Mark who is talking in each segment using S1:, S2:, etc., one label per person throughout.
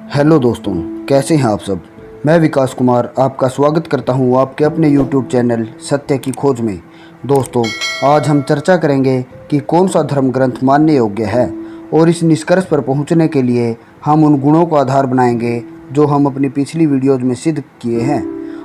S1: Hello दोस्तों, कैसे हैं आप सब। मैं विकास कुमार आपका स्वागत करता हूं आपके अपने यूट्यूब चैनल सत्य की खोज में। दोस्तों, आज हम चर्चा करेंगे कि कौन सा धर्म ग्रंथ मानने योग्य है और इस निष्कर्ष पर पहुंचने के लिए हम उन गुणों को आधार बनाएंगे जो हम अपनी पिछली वीडियोज़ में सिद्ध किए हैं,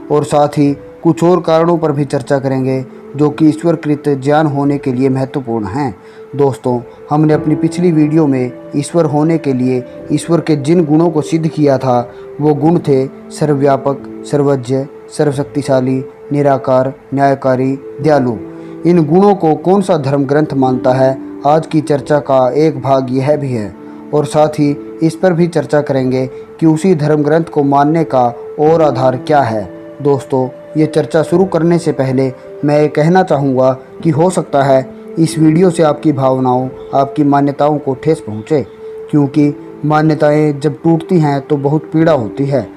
S1: और साथ ही कुछ और कारणों पर भी चर्चा करेंगे जो कि ईश्वरकृत ज्ञान होने के लिए महत्वपूर्ण हैं। दोस्तों, हमने अपनी पिछली वीडियो में ईश्वर होने के लिए ईश्वर के जिन गुणों को सिद्ध किया था वो गुण थे सर्वव्यापक, सर्वज्ञ, सर्वशक्तिशाली, निराकार, न्यायकारी, दयालु। इन गुणों को कौन सा धर्म ग्रंथ मानता है, आज की चर्चा का एक भाग यह भी है, और साथ ही इस पर भी चर्चा करेंगे कि उसी धर्म ग्रंथ को मानने का और आधार क्या है। दोस्तों, ये चर्चा शुरू करने से पहले मैं ये कहना चाहूँगा कि हो सकता है इस वीडियो से आपकी भावनाओं, आपकी मान्यताओं को ठेस पहुँचे, क्योंकि मान्यताएं जब टूटती हैं तो बहुत पीड़ा होती है।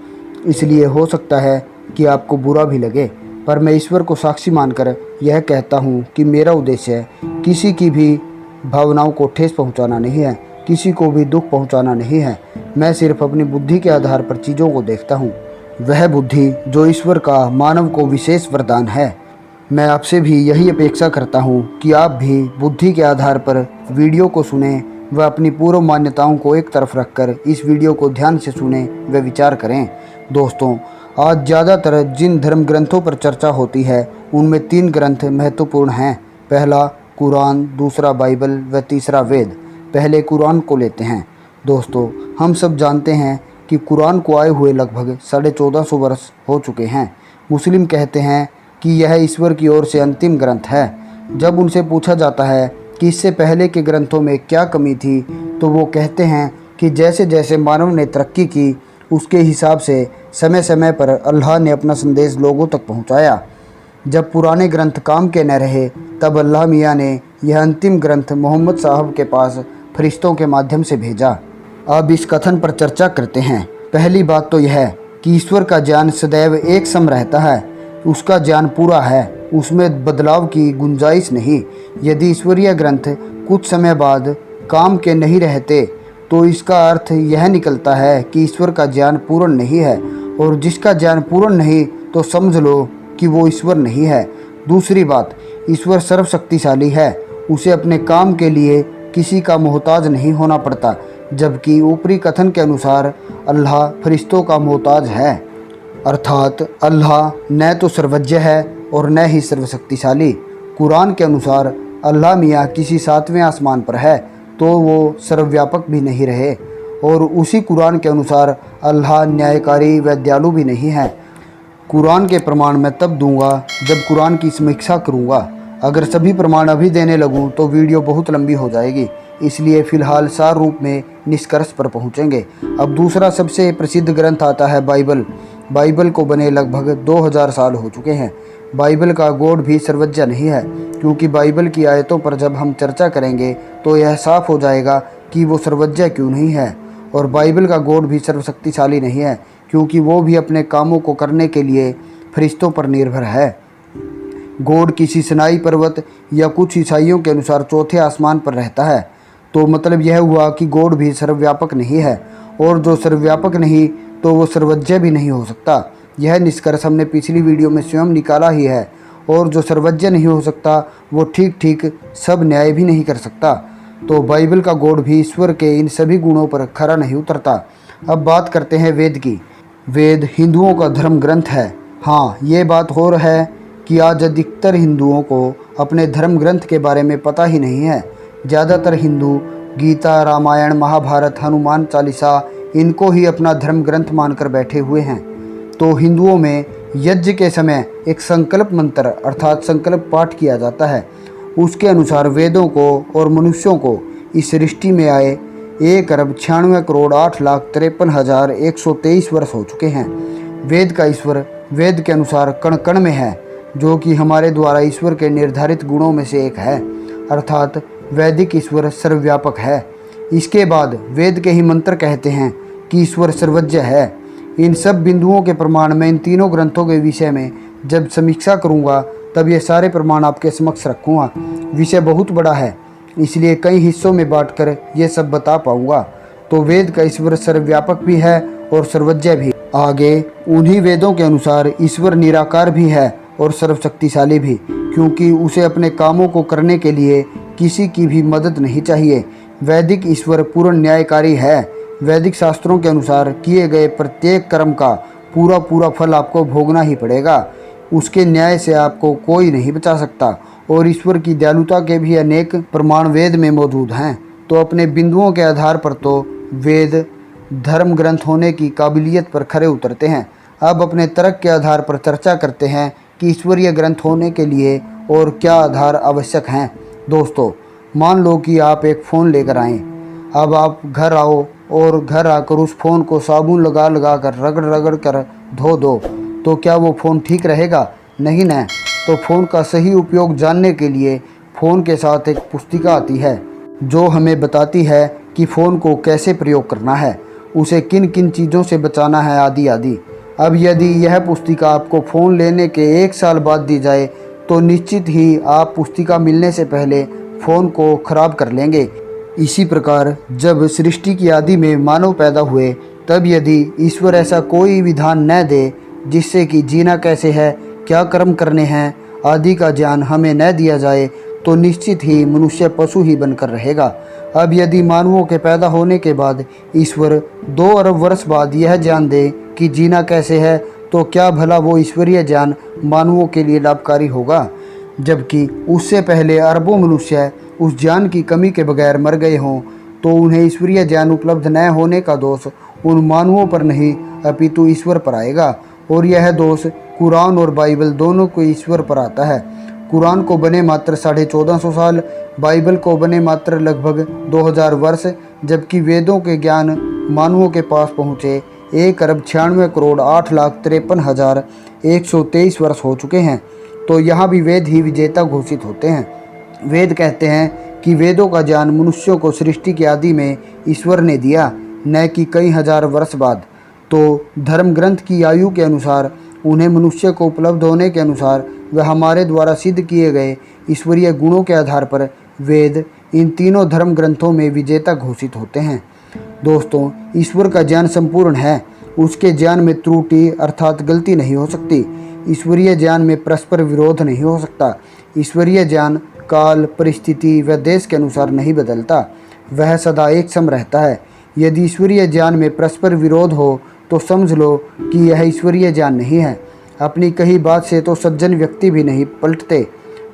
S1: इसलिए हो सकता है कि आपको बुरा भी लगे, पर मैं ईश्वर को साक्षी मानकर यह कहता हूँ कि मेरा उद्देश्य किसी की भी भावनाओं को ठेस पहुँचाना नहीं है, किसी को भी दुख पहुँचाना नहीं है। मैं सिर्फ अपनी बुद्धि के आधार पर चीज़ों को देखता हूँ, वह बुद्धि जो ईश्वर का मानव को विशेष वरदान है। मैं आपसे भी यही अपेक्षा करता हूँ कि आप भी बुद्धि के आधार पर वीडियो को सुने व अपनी पूर्व मान्यताओं को एक तरफ रखकर इस वीडियो को ध्यान से सुने व विचार करें। दोस्तों, आज ज़्यादातर जिन धर्म ग्रंथों पर चर्चा होती है उनमें 3 ग्रंथ महत्वपूर्ण हैं। पहला कुरान, दूसरा बाइबल व तीसरा वेद। पहले कुरान को लेते हैं। दोस्तों, हम सब जानते हैं कि कुरान को आए हुए लगभग 1450 वर्ष हो चुके हैं। मुस्लिम कहते हैं कि यह ईश्वर की ओर से अंतिम ग्रंथ है। जब उनसे पूछा जाता है कि इससे पहले के ग्रंथों में क्या कमी थी, तो वो कहते हैं कि जैसे जैसे मानव ने तरक्की की उसके हिसाब से समय समय पर अल्लाह ने अपना संदेश लोगों तक पहुंचाया। जब पुराने ग्रंथ काम के न रहे तब अल्लाह मियाँ ने यह अंतिम ग्रंथ मोहम्मद साहब के पास फरिश्तों के माध्यम से भेजा। अब इस कथन पर चर्चा करते हैं। पहली बात तो यह है कि ईश्वर का ज्ञान सदैव एक सम रहता है, उसका ज्ञान पूरा है, उसमें बदलाव की गुंजाइश नहीं। यदि ईश्वरीय ग्रंथ कुछ समय बाद काम के नहीं रहते तो इसका अर्थ यह निकलता है कि ईश्वर का ज्ञान पूर्ण नहीं है, और जिसका ज्ञान पूर्ण नहीं तो समझ लो कि वो ईश्वर नहीं है। दूसरी बात, ईश्वर सर्वशक्तिशाली है, उसे अपने काम के लिए किसी का मोहताज नहीं होना पड़ता, जबकि ऊपरी कथन के अनुसार अल्लाह फरिश्तों का मोहताज है। अर्थात अल्लाह न तो सर्वज्ञ है और न ही सर्वशक्तिशाली। कुरान के अनुसार अल्लाह मियाँ किसी 7वें आसमान पर है तो वो सर्वव्यापक भी नहीं रहे, और उसी कुरान के अनुसार अल्लाह न्यायकारी व दयालु भी नहीं है। कुरान के प्रमाण मैं तब दूंगा जब कुरान की समीक्षा करूंगा। अगर सभी प्रमाण अभी देने लगूं तो वीडियो बहुत लंबी हो जाएगी, इसलिए फ़िलहाल सार रूप में निष्कर्ष पर पहुंचेंगे। अब दूसरा सबसे प्रसिद्ध ग्रंथ आता है बाइबल। बाइबल को बने लगभग 2000 साल हो चुके हैं। बाइबल का गॉड भी सर्वज्ञ नहीं है, क्योंकि बाइबल की आयतों पर जब हम चर्चा करेंगे तो यह साफ हो जाएगा कि वो सर्वज्ञ क्यों नहीं है। और बाइबल का गॉड भी सर्वशक्तिशाली नहीं है, क्योंकि वो भी अपने कामों को करने के लिए फरिश्तों पर निर्भर है। गॉड किसी सिनाई पर्वत या कुछ ईसाइयों के अनुसार 4थे आसमान पर रहता है। तो मतलब यह हुआ कि गॉड भी सर्वव्यापक नहीं है, और जो सर्वव्यापक नहीं तो वो सर्वज्ञ भी नहीं हो सकता। यह निष्कर्ष हमने पिछली वीडियो में स्वयं निकाला ही है। और जो सर्वज्ञ नहीं हो सकता वो ठीक ठीक सब न्याय भी नहीं कर सकता। तो बाइबल का गॉड भी ईश्वर के इन सभी गुणों पर खरा नहीं उतरता। अब बात करते हैं वेद की। वेद हिंदुओं का धर्म ग्रंथ है। हाँ, ये बात और है कि आज अधिकतर हिंदुओं को अपने धर्म ग्रंथ के बारे में पता ही नहीं है। ज़्यादातर हिंदू गीता, रामायण, महाभारत, हनुमान चालीसा इनको ही अपना धर्म ग्रंथ मानकर बैठे हुए हैं। तो हिंदुओं में यज्ञ के समय एक संकल्प मंत्र अर्थात संकल्प पाठ किया जाता है। उसके अनुसार वेदों को और मनुष्यों को इस सृष्टि में आए 1,96,08,53,123 वर्ष हो चुके हैं। वेद का ईश्वर वेद के अनुसार कण कण में है, जो कि हमारे द्वारा ईश्वर के निर्धारित गुणों में से एक है, अर्थात वैदिक ईश्वर सर्वव्यापक है। इसके बाद वेद के ही मंत्र कहते हैं कि ईश्वर सर्वज्ञ है। इन सब बिंदुओं के प्रमाण मैं इन तीनों ग्रंथों के विषय में जब समीक्षा करूंगा तब ये सारे प्रमाण आपके समक्ष रखूंगा। विषय बहुत बड़ा है, इसलिए कई हिस्सों में बांटकर ये सब बता पाऊंगा। तो वेद का ईश्वर सर्वव्यापक भी है और सर्वज्ञ भी। आगे उन्हीं वेदों के अनुसार ईश्वर निराकार भी है और सर्वशक्तिशाली भी, क्योंकि उसे अपने कामों को करने के लिए किसी की भी मदद नहीं चाहिए। वैदिक ईश्वर पूर्ण न्यायकारी है। वैदिक शास्त्रों के अनुसार किए गए प्रत्येक कर्म का पूरा पूरा फल आपको भोगना ही पड़ेगा। उसके न्याय से आपको कोई नहीं बचा सकता। और ईश्वर की दयालुता के भी अनेक प्रमाण वेद में मौजूद हैं। तो अपने बिंदुओं के आधार पर तो वेद धर्म ग्रंथ होने की काबिलियत पर खरे उतरते हैं। अब अपने तर्क के आधार पर चर्चा करते हैं कि ईश्वरीय ग्रंथ होने के लिए और क्या आधार आवश्यक हैं। दोस्तों, मान लो कि आप एक फ़ोन लेकर आएँ। अब आप घर आओ और घर आकर उस फ़ोन को साबुन लगा लगा कर रगड़ रगड़ कर धो दो, तो क्या वो फ़ोन ठीक रहेगा? नहीं न। तो फ़ोन का सही उपयोग जानने के लिए फ़ोन के साथ एक पुस्तिका आती है जो हमें बताती है कि फ़ोन को कैसे प्रयोग करना है, उसे किन किन चीज़ों से बचाना है, आदि आदि। अब यदि यह पुस्तिका आपको फ़ोन लेने के 1 साल बाद दी जाए तो निश्चित ही आप पुस्तिका मिलने से पहले फ़ोन को ख़राब कर लेंगे। इसी प्रकार जब सृष्टि की आदि में मानव पैदा हुए, तब यदि ईश्वर ऐसा कोई विधान न दे जिससे कि जीना कैसे है, क्या कर्म करने हैं आदि का ज्ञान हमें न दिया जाए, तो निश्चित ही मनुष्य पशु ही बनकर रहेगा। अब यदि मानवों के पैदा होने के बाद ईश्वर 2 अरब वर्ष बाद यह ज्ञान दे कि जीना कैसे है, तो क्या भला वो ईश्वरीय ज्ञान मानवों के लिए लाभकारी होगा? जबकि उससे पहले अरबों मनुष्य उस ज्ञान की कमी के बगैर मर गए हों, तो उन्हें ईश्वरीय ज्ञान उपलब्ध न होने का दोष उन मानवों पर नहीं अपितु ईश्वर पर आएगा। और यह दोष कुरान और बाइबल दोनों को ईश्वर पर आता है। कुरान को बने मात्र 1450 साल, बाइबल को बने मात्र लगभग 2000 वर्ष, जबकि वेदों के ज्ञान मानवों के पास पहुँचे 1,96,68,53,123 वर्ष हो चुके हैं। तो यहाँ भी वेद ही विजेता घोषित होते हैं। वेद कहते हैं कि वेदों का ज्ञान मनुष्यों को सृष्टि के आदि में ईश्वर ने दिया, न कि कई हजार वर्ष बाद। तो धर्म ग्रंथ की आयु के अनुसार, उन्हें मनुष्य को उपलब्ध होने के अनुसार व हमारे द्वारा सिद्ध किए गए ईश्वरीय गुणों के आधार पर वेद इन तीनों धर्म ग्रंथों में विजेता घोषित होते हैं। दोस्तों, ईश्वर का ज्ञान संपूर्ण है। उसके ज्ञान में त्रुटि अर्थात गलती नहीं हो सकती। ईश्वरीय ज्ञान में परस्पर विरोध नहीं हो सकता। ईश्वरीय ज्ञान काल, परिस्थिति व देश के अनुसार नहीं बदलता, वह सदा एक सम रहता है। यदि ईश्वरीय ज्ञान में परस्पर विरोध हो तो समझ लो कि यह ईश्वरीय ज्ञान नहीं है। अपनी कही बात से तो सज्जन व्यक्ति भी नहीं पलटते,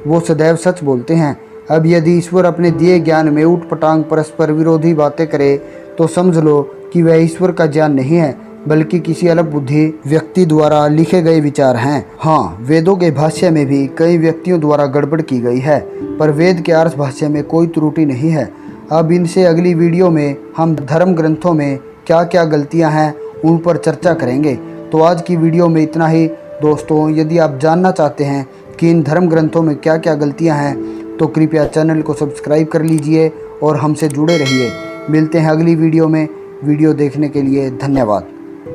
S1: वो सदैव सच बोलते हैं। अब यदि ईश्वर अपने दिए ज्ञान में ऊटपटांग परस्पर विरोधी बातें करे तो समझ लो कि वह ईश्वर का ज्ञान नहीं है, बल्कि किसी अलग बुद्धि व्यक्ति द्वारा लिखे गए विचार हैं। हाँ, वेदों के भाष्य में भी कई व्यक्तियों द्वारा गड़बड़ की गई है, पर वेद के अर्थ भाष्य में कोई त्रुटि नहीं है। अब इनसे अगली वीडियो में हम धर्म ग्रंथों में क्या क्या गलतियां हैं उन पर चर्चा करेंगे। तो आज की वीडियो में इतना ही। दोस्तों, यदि आप जानना चाहते हैं कि इन धर्म ग्रंथों में क्या क्या गलतियां हैं, तो कृपया चैनल को सब्सक्राइब कर लीजिए और हमसे जुड़े रहिए। मिलते हैं अगली वीडियो में। वीडियो देखने के लिए धन्यवाद।